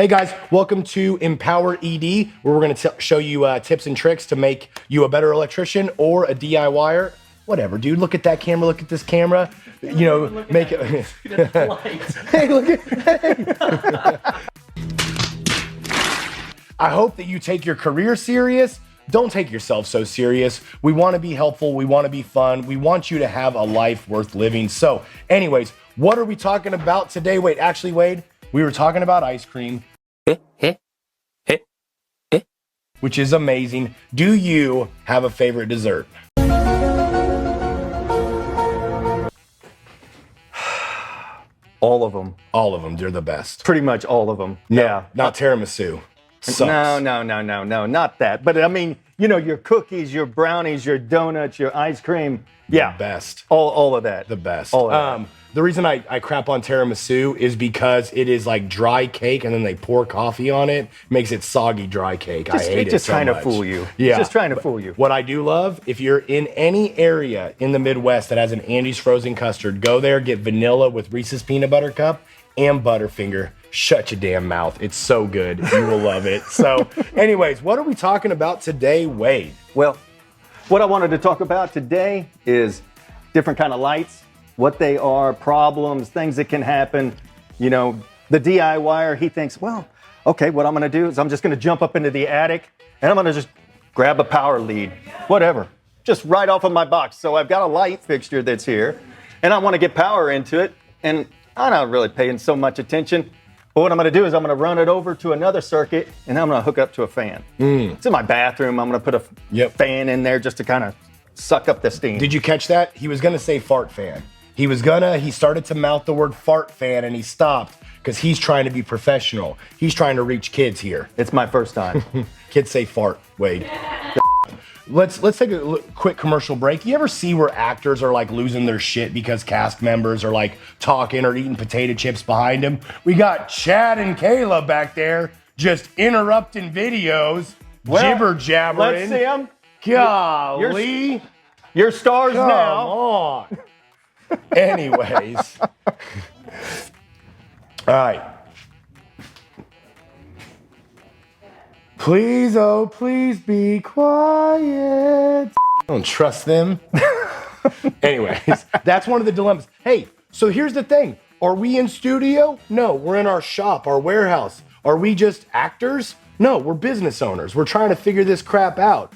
Hey guys, welcome to Empower ED, where we're going to show you tips and tricks to make you a better electrician or a DIYer. Whatever, dude. Look at that camera. Look at this camera. You know, make it. Hey, look at. Hey. I hope that you take your career serious. Don't take yourself so serious. We want to be helpful. We want to be fun. We want you to have a life worth living. So, anyways, what are we talking about today? Wait, actually, Wade, we were talking about ice cream, which is amazing. Do you have a favorite dessert? All of them. All of them. They're the best. Pretty much all of them. No, Yeah. not tiramisu. Sucks. No, not that. But I mean, you know, your cookies, your brownies, your donuts, your ice cream. Yeah. The best. All of that. The best. All of that. The reason I crap on tiramisu is because it is like dry cake and then they pour coffee on it. Makes it soggy dry cake. I hate it so much. It's just trying to fool you. Yeah. It's just trying to fool you. What I do love, if you're in any area in the Midwest that has an Andy's frozen custard, go there, get vanilla with Reese's peanut butter cup and Butterfinger. Shut your damn mouth. It's so good. You will love it. So anyways, what are we talking about today, Wade? Well, what I wanted to talk about today is different kind of lights, what they are, problems, things that can happen. You know, the DIYer, he thinks, well, okay, what I'm gonna do is I'm just gonna jump up into the attic and I'm gonna just grab a power lead, whatever, just right off of my box. So I've got a light fixture that's here and I wanna get power into it and I'm not really paying so much attention. But what I'm gonna do is I'm gonna run it over to another circuit and I'm gonna hook up to a fan. It's in my bathroom. I'm gonna put a fan in there just to kind of suck up the steam. Did you catch that? He was gonna say fart fan. He started to mouth the word fart fan and he stopped because he's trying to be professional. He's trying to reach kids here. It's my first time. Kids say fart, Wade. Let's take a quick commercial break. You ever see where actors are like losing their shit because cast members are like talking or eating potato chips behind them? We got Chad and Kayla back there just interrupting videos, jibber-jabbering. Let's see them. Golly. Your stars Come now. on. Anyways. All right. Please, oh, please be quiet. I don't trust them. Anyways, that's one of the dilemmas. Hey, so here's the thing. Are we in studio? No, we're in our shop, our warehouse. Are we just actors? No, we're business owners. We're trying to figure this crap out.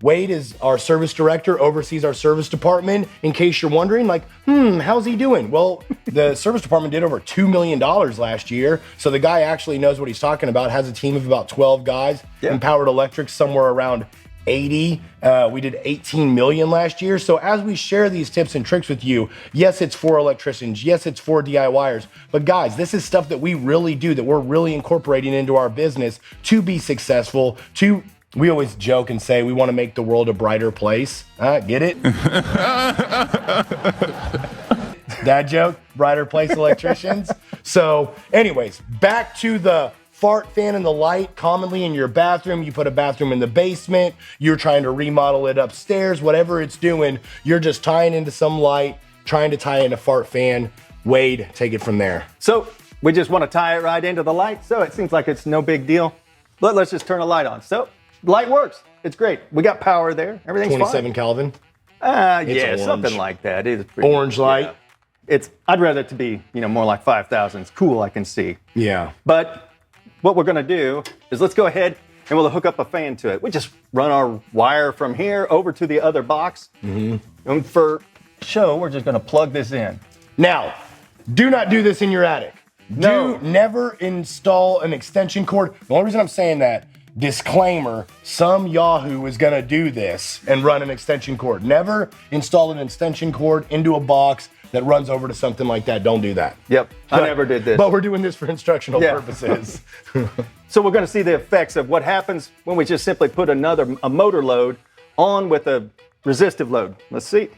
Wade is our service director, oversees our service department. In case you're wondering, like, how's he doing? Well, the service department did over $2 million last year. So the guy actually knows what he's talking about, has a team of about 12 guys. Yeah. Empowered Electric, somewhere around 80. We did 18 million last year. So as we share these tips and tricks with you, yes, it's for electricians. Yes, it's for DIYers. But guys, this is stuff that we really do, that we're really incorporating into our business to be successful, we always joke and say we want to make the world a brighter place. Get it? Dad joke? Brighter place electricians? So anyways, back to the fart fan and the light. Commonly in your bathroom, you put a bathroom in the basement, you're trying to remodel it upstairs, whatever it's doing, you're just tying into some light, trying to tie in a fart fan. Wade, take it from there. So we just want to tie it right into the light. So it seems like it's no big deal. But let's just turn a light on. So light works. It's great. We got power there. Everything's 27 fine. Kelvin. Yeah, orange. something like that. It is pretty, orange light. Yeah. I'd rather it to be, more like 5,000. It's cool, I can see. Yeah. But what we're gonna do is let's go ahead and we'll hook up a fan to it. We just run our wire from here over to the other box. And for show, we're just gonna plug this in. Now, do not do this in your attic. No. Do never install an extension cord. The only reason I'm saying that, disclaimer, some Yahoo is gonna do this and run an extension cord. Never install an extension cord into a box that runs over to something like that. Don't do that. Yep, I never did this. But we're doing this for instructional purposes. So we're gonna see the effects of what happens when we just simply put a motor load on with a resistive load. Let's see.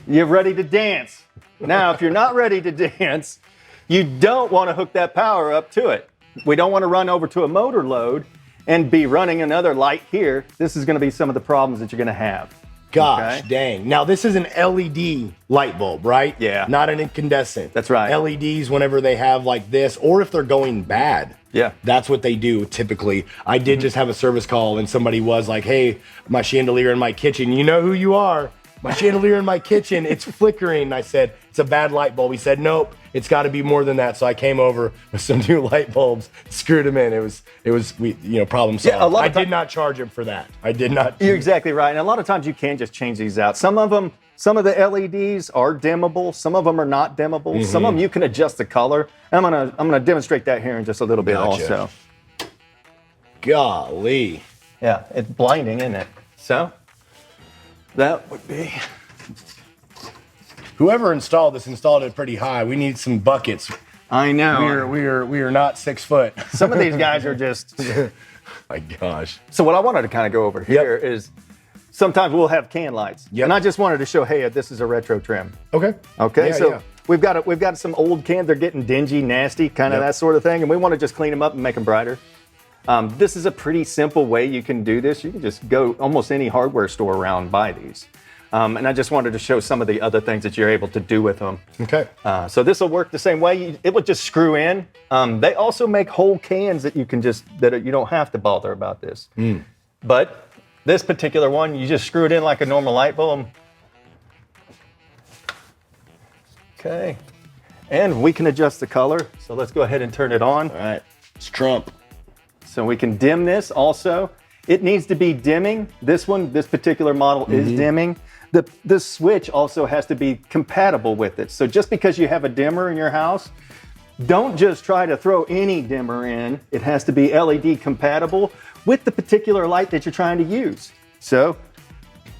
You're ready to dance. Now, if you're not ready to dance, you don't want to hook that power up to it. We don't want to run over to a motor load and be running another light here. This is going to be some of the problems that you're going to have. Gosh, Okay. dang. Now, this is an LED light bulb, right? Yeah. Not an incandescent. That's right. LEDs, whenever they have like this, or if they're going bad. Yeah. That's what they do typically. I did just have a service call and somebody was like, hey, my chandelier in my kitchen. You know who you are. My chandelier in my kitchen, it's flickering. And I said, it's a bad light bulb. He said, nope, it's got to be more than that. So I came over with some new light bulbs, screwed them in. It was problem solved. Yeah, a lot I of did not charge him for that. I did not. You're exactly right. And a lot of times you can just change these out. Some of the LEDs are dimmable. Some of them are not dimmable. Some of them you can adjust the color. And I'm gonna demonstrate that here in just a little bit Gotcha. also. Golly. Yeah, it's blinding, isn't it? So that would be. Whoever installed this installed it pretty high. We need some buckets. I know. We are not 6 foot. Some of these guys are just. My gosh. So what I wanted to kind of go over here is sometimes we'll have can lights. Yep. And I just wanted to show, hey, this is a retro trim. Okay. Okay, Yeah, so yeah. we've got some old cans. They're getting dingy, nasty, kind of Yep. that sort of thing, and we want to just clean them up and make them brighter. This is a pretty simple way you can do this. You can just go almost any hardware store around and buy these. And I just wanted to show some of the other things that you're able to do with them. Okay. So this will work the same way. It would just screw in. They also make whole cans that you don't have to bother about this. But this particular one, you just screw it in like a normal light bulb. Okay. And we can adjust the color. So let's go ahead and turn it on. All right. It's Trump. So we can dim this also. It needs to be dimming. This particular model is dimming. The switch also has to be compatible with it. So just because you have a dimmer in your house, don't just try to throw any dimmer in. It has to be LED compatible with the particular light that you're trying to use. So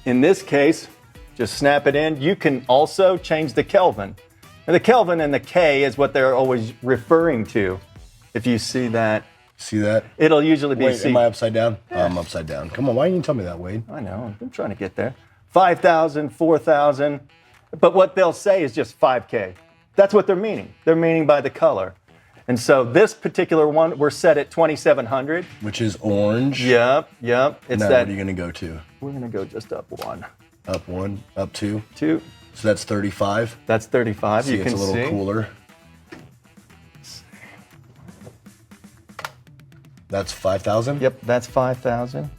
in this case, just snap it in. You can also change the Kelvin. And the Kelvin and the K is what they're always referring to. If you see that. See that? It'll usually be Wait, am I upside down? Oh, I'm upside down. Come on, why didn't you tell me that, Wade? I know, I'm trying to get there. 5,000, 4,000, but what they'll say is just 5K. That's what they're meaning. They're meaning by the color. And so this particular one, we're set at 2,700. Which is orange. Yep. It's Now, that. what are you gonna go to? We're gonna go just up one. Up one, up two. Two. So that's 35. That's 35. See, You it's can a little see. cooler. That's 5,000? Yep, that's 5,000.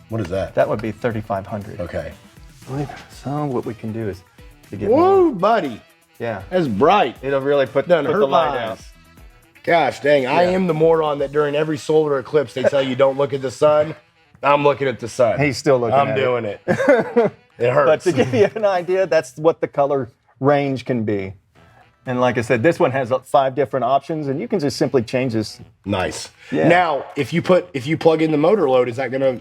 What is that? That would be 3,500. Okay. So what we can do is to get Whoa, buddy. yeah, That's bright. it'll really put Doesn't the hurt my light out. eyes. Gosh dang, I am the moron that during every solar eclipse they tell you don't look at the sun. I'm looking at the sun. He's still looking at I'm it. doing it. It But hurts. to give you an idea, that's what the color range can be. And like I said, this one has 5 different options, and you can just simply change this. Nice. Yeah. Now, if you plug in the motor load, is that gonna?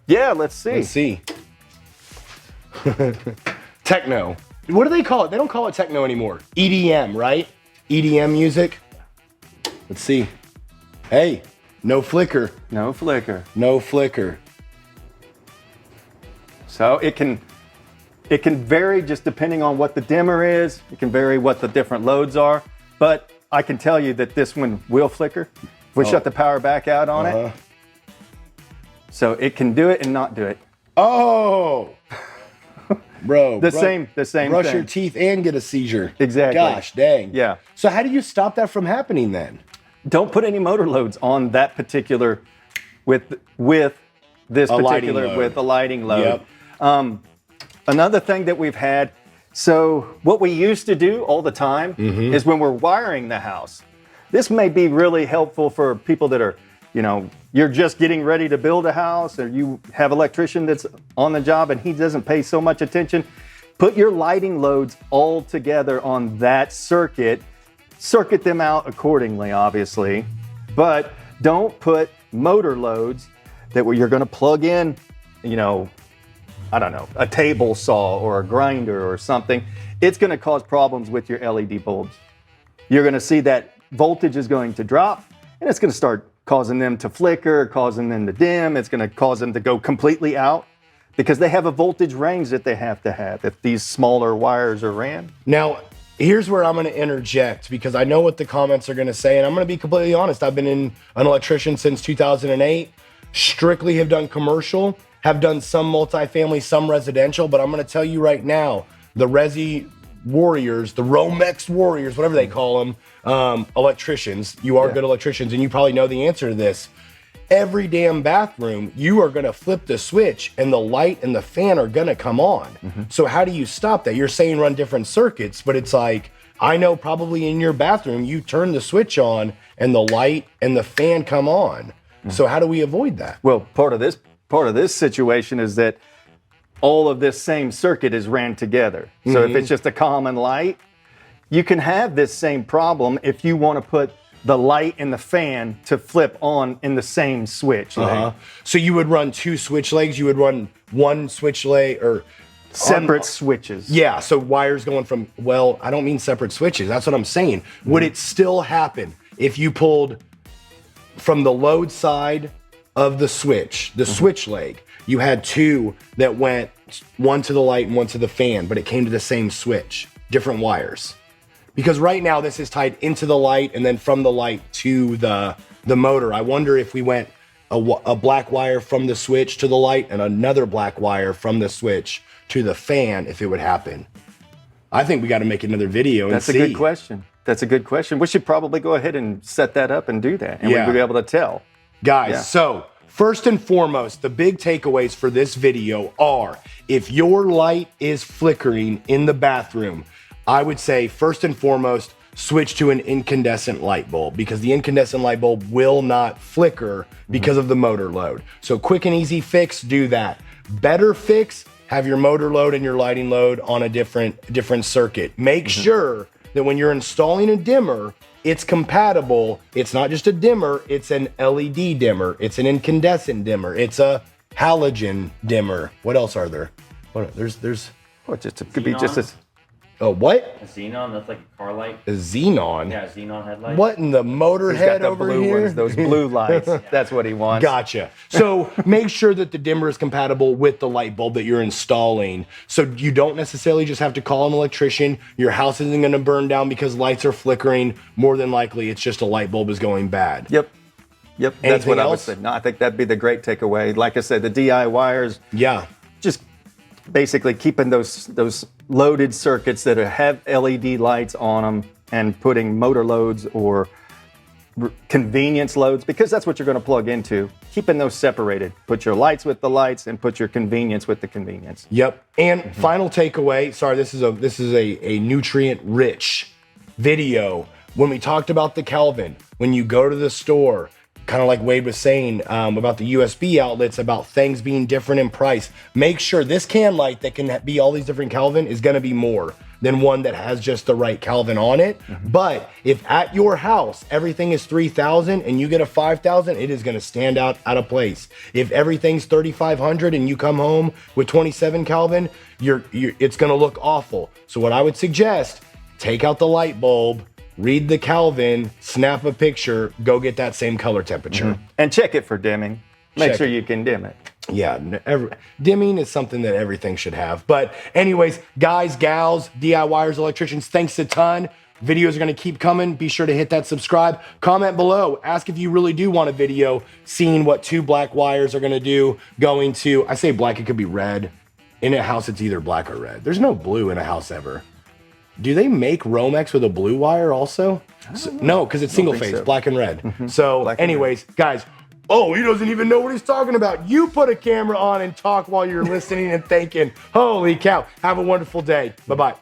Yeah, let's see. Let's see. Techno. What do they call it? They don't call it techno anymore. EDM, right? EDM music. Let's see. Hey, no flicker. No flicker. No flicker. So it can vary just depending on what the dimmer is. It can vary what the different loads are. But I can tell you that this one will flicker. If we shut the power back out on it. So it can do it and not do it. Oh, bro. The same Brush thing. your teeth and get a seizure. Exactly. Gosh, dang. Yeah. So how do you stop that from happening then? Don't put any motor loads on that particular with this A lighting particular load. with a lighting load. Yep. Another thing that we've had, so what we used to do all the time is when we're wiring the house. This may be really helpful for people that are, you're just getting ready to build a house, or you have an electrician that's on the job and he doesn't pay so much attention. Put your lighting loads all together on that circuit. Circuit them out accordingly, obviously, but don't put motor loads that you're going to plug in, I don't know, a table saw or a grinder or something. It's going to cause problems with your LED bulbs. You're going to see that voltage is going to drop, and it's going to start causing them to flicker, causing them to dim. It's going to cause them to go completely out because they have a voltage range that they have to have if these smaller wires are ran. Now, here's where I'm going to interject because I know what the comments are going to say, and I'm going to be completely honest. I've been an electrician since 2008, strictly have done commercial, have done some multifamily, some residential, but I'm going to tell you right now, the Resi warriors, the Romex warriors, whatever they call them, electricians, you are good electricians, and you probably know the answer to this. Every damn bathroom, you are going to flip the switch and the light and the fan are going to come on. So how do you stop that? You're saying run different circuits, but it's like, I know probably in your bathroom, you turn the switch on and the light and the fan come on. So how do we avoid that? Well, part of this situation is that all of this same circuit is ran together. So if it's just a common light, you can have this same problem if you want to put the light and the fan to flip on in the same switch leg. So you would run two switch legs, you would run one switch leg or separate switches. Yeah, so wires going from, well, I don't mean separate switches. That's what I'm saying. Would it still happen if you pulled from the load side of the switch, the switch leg, you had two that went one to the light and one to the fan, but it came to the same switch, different wires? Because right now this is tied into the light and then from the light to the motor. I wonder if we went a black wire from the switch to the light and another black wire from the switch to the fan, if it would happen. I think we got to make another video and see. That's a good question. That's a good question. We should probably go ahead and set that up and do that, and we'll be able to tell. Guys, so first and foremost, the big takeaways for this video are, if your light is flickering in the bathroom, I would say first and foremost, switch to an incandescent light bulb, because the incandescent light bulb will not flicker because of the motor load. So quick and easy fix, do that. Better fix, have your motor load and your lighting load on a different circuit. Make sure that when you're installing a dimmer, it's compatible. It's not just a dimmer, it's an LED dimmer, it's an incandescent dimmer, it's a halogen dimmer. What else are there? There's It could be just a... Oh, what? A xenon, that's like a car light. A xenon? Yeah, a xenon headlight. What in the motor He's head got the over blue here? ones, those blue lights. That's what he wants. Gotcha. So make sure that the dimmer is compatible with the light bulb that you're installing. So you don't necessarily just have to call an electrician. Your house isn't going to burn down because lights are flickering. More than likely, it's just a light bulb is going bad. Yep. That's Anything what I would else? say. No, I think that'd be the great takeaway. Like I said, the DIYers. Yeah. Just basically keeping those loaded circuits that have LED lights on them and putting motor loads or convenience loads, because that's what you're going to plug into. Keeping those separated. Put your lights with the lights and put your convenience with the convenience. Yep. And final takeaway. Sorry, this is a nutrient-rich video. When we talked about the Kelvin, when you go to the store, kind of like Wade was saying about the USB outlets, about things being different in price, make sure this can light that can be all these different Kelvin is going to be more than one that has just the right Kelvin on it. But if at your house everything is 3,000 and you get a 5,000, it is going to stand out of place. If everything's 3,500 and you come home with 27 Kelvin, it's going to look awful. So what I would suggest, take out the light bulb, read the Kelvin, snap a picture, go get that same color temperature. And check it for dimming. Make Check sure it. you can dim it. Yeah, dimming is something that everything should have. But anyways, guys, gals, DIYers, electricians, thanks a ton. Videos are going to keep coming. Be sure to hit that subscribe. Comment below. Ask if you really do want a video seeing what two black wires are going to do going to, I say black, it could be red. In a house, it's either black or red. There's no blue in a house ever. Do they make Romex with a blue wire also? No, because it's single phase, so. black and red. So Black and anyways, guys, oh, he doesn't even know what he's talking about. You put a camera on and talk while you're listening and thinking. Holy cow. Have a wonderful day. Bye-bye.